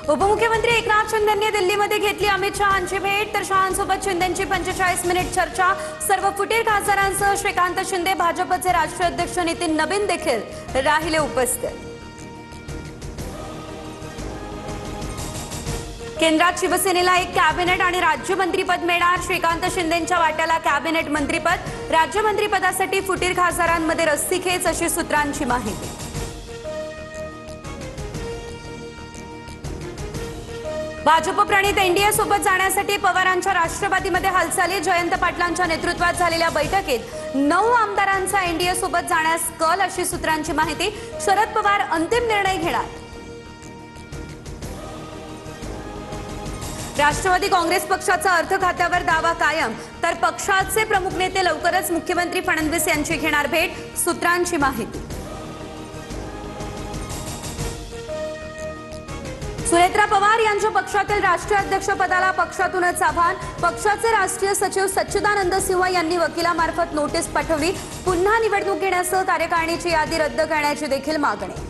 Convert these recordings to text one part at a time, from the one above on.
उपमुख्यमंत्री एकनाथ शिंदेंनी दिल्लीमध्ये घेतली अमित शहांची भेट, तर शहांसोबत शिंदेंची 45 मिनिट चर्चा। सर्व फुटीर खासदारांसह श्रीकांत शिंदे, भाजपचे राष्ट्रीय अध्यक्ष नितीन नवीन देखील राहिले उपस्थित। केंद्रात शिवसेनेला एक कॅबिनेट आणि राज्यमंत्रीपद मिळणार, श्रीकांत शिंदेंच्या वाट्याला कॅबिनेट मंत्रीपद। राज्यमंत्रीपदासाठी फुटीर खासदारांमध्ये रस्सीखेच अशी सूत्रांची माहिती। भाजप प्रणित एनडीए सोबत जाण्यासाठी पवारांच्या राष्ट्रवादीमध्ये हालचाली। जयंत पाटलांच्या नेतृत्वात झालेल्या बैठकीत 9 आमदारांचा एनडीए सोबत जाण्यास कल अशी सूत्रांची माहिती। शरद पवार अंतिम निर्णय घेणार। राष्ट्रवादी काँग्रेस पक्षाचा अर्थ खात्यावर दावा कायम, तर पक्षाचे प्रमुख नेते लवकरच मुख्यमंत्री फडणवीस यांची घेणार भेट, सूत्रांची माहिती। सुनेत्रा पवार यांच्या पक्षातील राष्ट्रीय अध्यक्षपदाला पक्षातूनच आव्हान। पक्षाचे राष्ट्रीय सचिव सच्चिदानंद सिंह यांनी वकिलामार्फत नोटीस पाठवली। पुन्हा निवडणूक घेण्यासह कार्यकारिणीची यादी रद्द करण्याची देखील मागणी।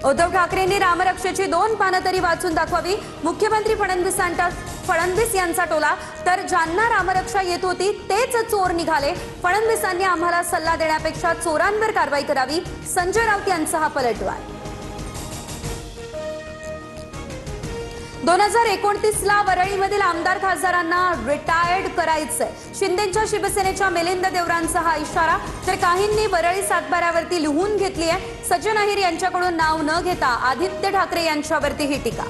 उद्धव ठाकरेंनी रामरक्षेची 2 पानं तरी वाचून दाखवावी, मुख्यमंत्री फडणवीस यांचा टोला। तर ज्यांना रामरक्षा येत होती तेच चोर निघाले, फडणवीसांनी आम्हाला सल्ला देण्यापेक्षा चोरांवर कारवाई करावी, संजय राऊत यांचा हा पलटवार। 2029ला वरळीमधील आमदार खासदारांना रिटायर्ड करायचंय, शिंदेंच्या शिवसेनेच्या मिलिंद देवरांचा हा इशारा। तर काहींनी वरळी सातबाऱ्यावरती लिहून घेतली आहे। सचिन अहिर यांच्याकडून नाव न घेता आदित्य ठाकरे यांच्यावरती ही टीका।